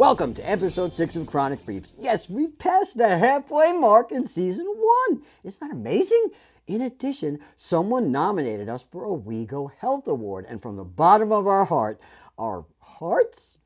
Welcome to episode 6 of Chronic Briefs. Yes, we've passed the halfway mark in season 1. Isn't that amazing? In addition, someone nominated us for a WeGo Health Award, and from the bottom of our heart, our hearts?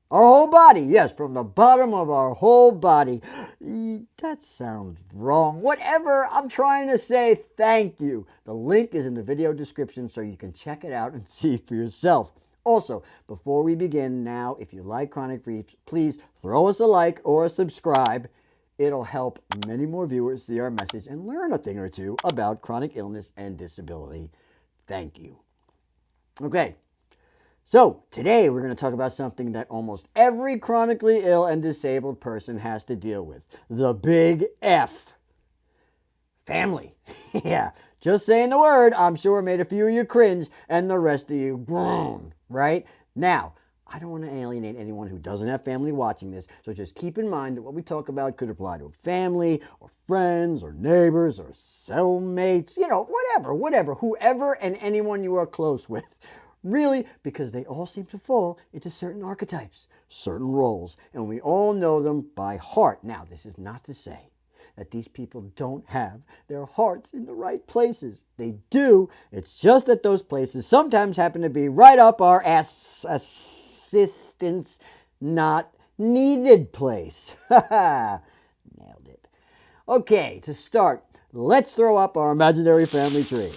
Our whole body, yes, from the bottom of our whole body. That sounds wrong. Whatever, I'm trying to say thank you. The link is in the video description so you can check it out and see for yourself. Also, before we begin now, if you like Chronic Briefs, please throw us a like or a subscribe. It'll help many more viewers see our message and learn a thing or two about chronic illness and disability. Thank you. Okay, so today we're going to talk about something that almost every chronically ill and disabled person has to deal with. The big F. Family. Yeah, just saying the word, I'm sure made a few of you cringe and the rest of you groan, right? Now, I don't want to alienate anyone who doesn't have family watching this, so just keep in mind that what we talk about could apply to family or friends or neighbors or cellmates, whatever, whoever and anyone you are close with. Really, because they all seem to fall into certain archetypes, certain roles, and we all know them by heart. Now, this is not to say that these people don't have their hearts in the right places. They do. It's just that those places sometimes happen to be right up our assistance not needed place. Nailed it. Okay, to start, let's throw up our imaginary family tree.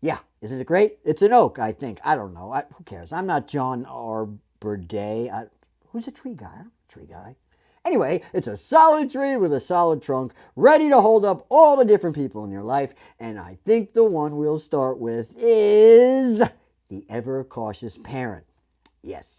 Yeah, isn't it great? It's an oak, I think. I don't know. Who cares? I'm not John Arborday. Who's a tree guy? I'm a tree guy. Anyway, it's a solid tree with a solid trunk, ready to hold up all the different people in your life. And I think the one we'll start with is the ever-cautious parent. Yes,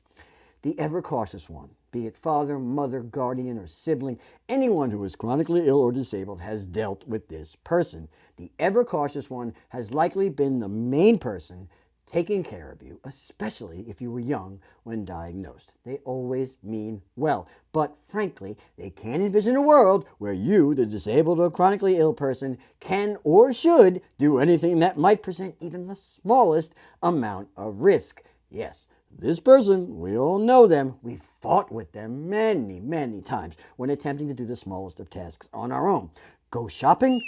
the ever-cautious one. Be it father, mother, guardian, or sibling, anyone who is chronically ill or disabled has dealt with this person. The ever-cautious one has likely been the main person taking care of you, especially if you were young when diagnosed. They always mean well, but frankly, they can't envision a world where you, the disabled or chronically ill person, can or should do anything that might present even the smallest amount of risk. Yes, this person, we all know them. We've fought with them many, many times when attempting to do the smallest of tasks on our own. Go shopping?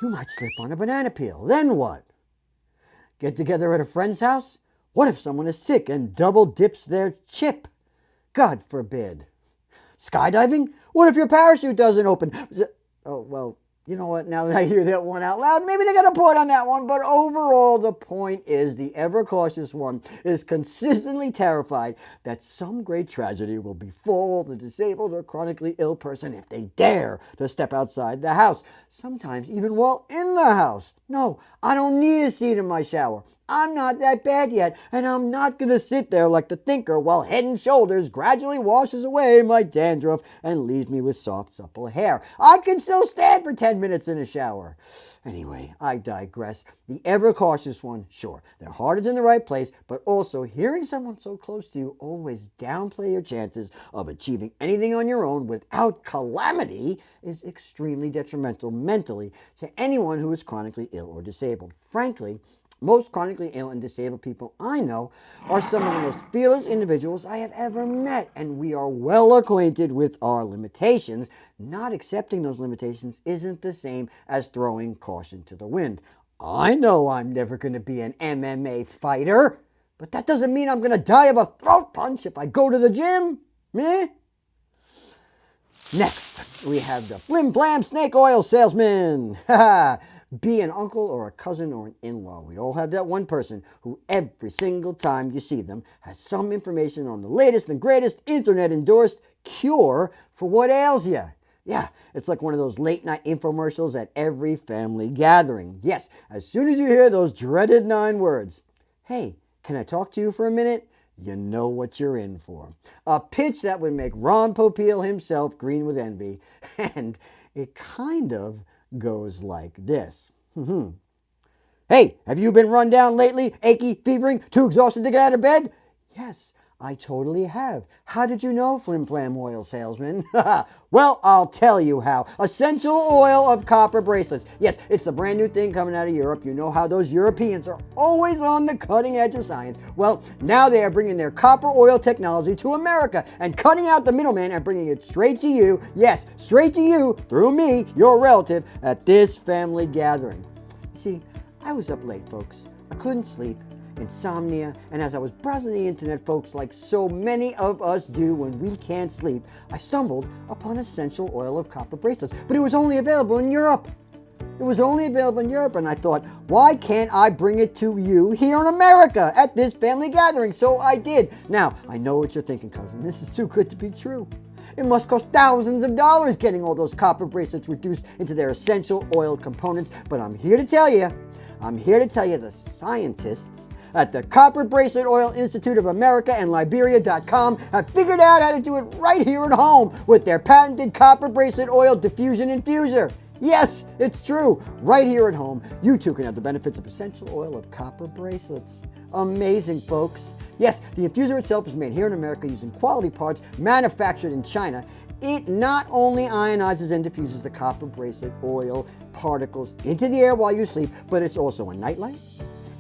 You might slip on a banana peel. Then what? Get together at a friend's house? What if someone is sick and double dips their chip? God forbid. Skydiving? What if your parachute doesn't open? Oh, well, you know what? Now that I hear that one out loud, maybe they got a point on that one. But overall, the point is the ever-cautious one is consistently terrified that some great tragedy will befall the disabled or chronically ill person if they dare to step outside the house, sometimes even while in the house. No, I don't need a seat in my shower. I'm not that bad yet, and I'm not going to sit there like the thinker while Head and Shoulders gradually washes away my dandruff and leaves me with soft, supple hair. I can still stand for 10 minutes in a shower. Anyway, I digress. The ever-cautious one, sure, their heart is in the right place, but also hearing someone so close to you always downplay your chances of achieving anything on your own without calamity is extremely detrimental mentally to anyone who is chronically ill or disabled. Frankly, most chronically ill and disabled people I know are some of the most fearless individuals I have ever met, and we are well acquainted with our limitations. Not accepting those limitations isn't the same as throwing caution to the wind. I know I'm never going to be an MMA fighter, but that doesn't mean I'm going to die of a throat punch if I go to the gym. Meh? Next, we have the flim flam snake oil salesman. Be an uncle or a cousin or an in-law. We all have that one person who every single time you see them has some information on the latest and greatest internet-endorsed cure for what ails you. Yeah, it's like one of those late-night infomercials at every family gathering. Yes, as soon as you hear those dreaded 9 words, "Hey, can I talk to you for a minute?" you know what you're in for. A pitch that would make Ron Popeil himself green with envy. And it kind of goes like this. Hey, have you been run down lately? Achy, fevering, too exhausted to get out of bed? Yes, I totally have. How did you know, Flim Flam oil salesman? Well, I'll tell you how. Essential oil of copper bracelets. Yes, it's a brand new thing coming out of Europe. You know how those Europeans are always on the cutting edge of science. Well, now they are bringing their copper oil technology to America and cutting out the middleman and bringing it straight to you. Yes, straight to you through me, your relative, at this family gathering. See, I was up late, folks. I couldn't sleep. Insomnia, and as I was browsing the internet, folks, like so many of us do when we can't sleep, I stumbled upon essential oil of copper bracelets, but it was only available in Europe. It was only available in Europe, and I thought, why can't I bring it to you here in America at this family gathering? So I did. Now, I know what you're thinking, cousin. This is too good to be true. It must cost thousands of dollars getting all those copper bracelets reduced into their essential oil components, but I'm here to tell you the scientists at the Copper Bracelet Oil Institute of America and Liberia.com have figured out how to do it right here at home with their patented copper bracelet oil diffusion infuser. Yes, it's true. Right here at home, you too can have the benefits of essential oil of copper bracelets. Amazing, folks. Yes, the infuser itself is made here in America using quality parts manufactured in China. It not only ionizes and diffuses the copper bracelet oil particles into the air while you sleep, but it's also a nightlight.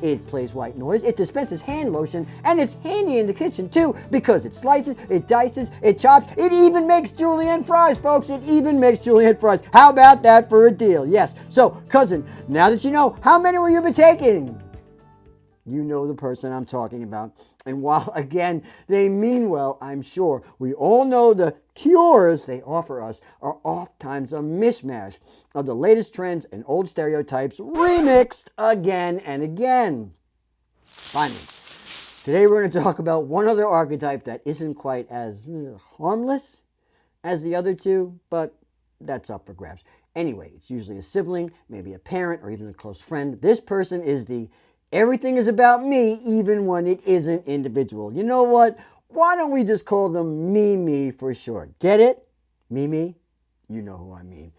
It plays white noise, it dispenses hand lotion, and it's handy in the kitchen too because it slices, it dices, it chops, it even makes julienne fries, folks. It even makes julienne fries. How about that for a deal? Yes. So, cousin, now that you know, how many will you be taking? You know the person I'm talking about. And while, again, they mean well, I'm sure, we all know the cures they offer us are oftentimes a mishmash of the latest trends and old stereotypes remixed again and again. Finally, today we're going to talk about one other archetype that isn't quite as harmless as the other two, but that's up for grabs. Anyway, it's usually a sibling, maybe a parent, or even a close friend. This person is the everything is about me, even when it isn't individual. You know what? Why don't we just call them Mimi for short? Get it? Mimi? You know who I mean.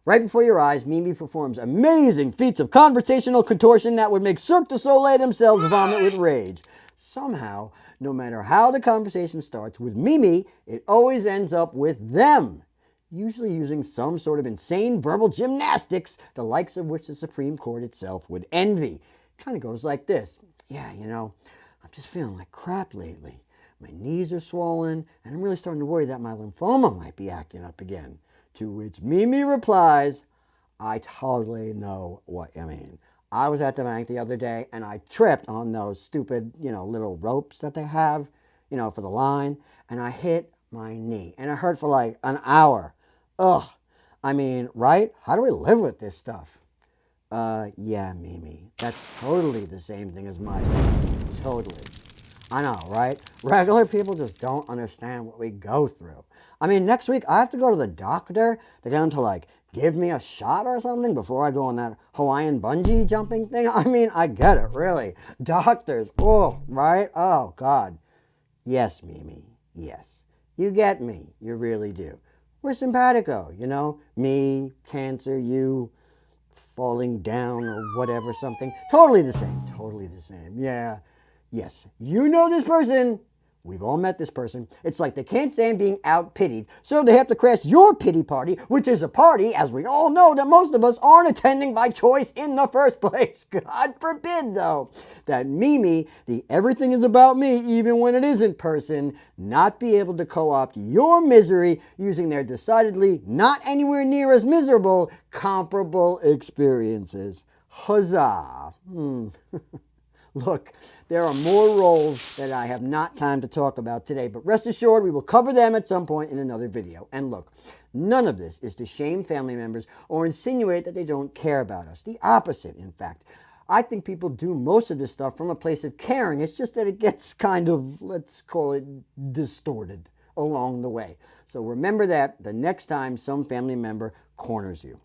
Right before your eyes, Mimi performs amazing feats of conversational contortion that would make Cirque du Soleil themselves vomit with rage. Somehow, no matter how the conversation starts, with Mimi, it always ends up with them. Usually using some sort of insane verbal gymnastics, the likes of which the Supreme Court itself would envy. Kind of goes like this. Yeah, you know, I'm just feeling like crap lately. My knees are swollen, and I'm really starting to worry that my lymphoma might be acting up again. To which Mimi replies, I totally know what you mean. I was at the bank the other day, and I tripped on those stupid, little ropes that they have, for the line, and I hit my knee, and it hurt for like an hour. Ugh. I mean, right? How do we live with this stuff? Yeah, Mimi. That's totally the same thing as my stuff. Totally. I know, right? Regular people just don't understand what we go through. I mean, next week I have to go to the doctor to get him to give me a shot or something before I go on that Hawaiian bungee jumping thing. I mean, I get it, really. Doctors, right? Oh, God. Yes, Mimi, yes. You get me, you really do. We're simpatico, me, cancer, you, falling down or whatever, something. Totally the same. Yeah, yes. You know this person. We've all met this person. It's like they can't stand being out-pitied, so they have to crash your pity party, which is a party, as we all know, that most of us aren't attending by choice in the first place. God forbid, though, that Mimi, the everything is about me, even when it isn't person, not be able to co-opt your misery using their decidedly not anywhere near as miserable comparable experiences. Huzzah. Look, there are more roles that I have not time to talk about today, but rest assured we will cover them at some point in another video. And look, none of this is to shame family members or insinuate that they don't care about us. The opposite, in fact. I think people do most of this stuff from a place of caring. It's just that it gets kind of, let's call it, distorted along the way. So remember that the next time some family member corners you.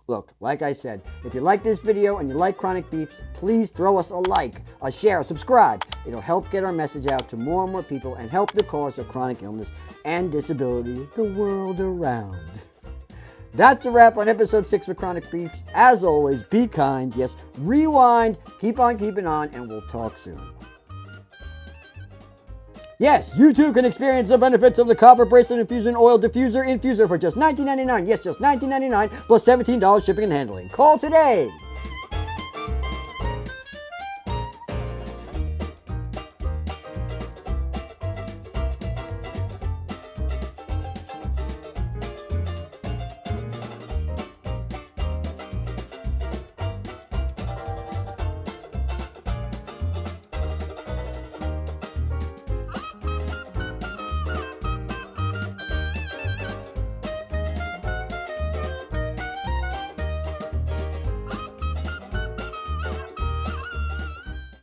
Look, like I said, if you like this video and you like Chronic Beefs, please throw us a like, a share, a subscribe. It'll help get our message out to more and more people and help the cause of chronic illness and disability the world around. That's a wrap on episode 6 of Chronic Beefs. As always, be kind, yes, rewind, keep on keeping on, and we'll talk soon. Yes, you too can experience the benefits of the Copper Bracelet Infusion Oil Diffuser for just $19.99. Yes, just $19.99 plus $17 shipping and handling. Call today.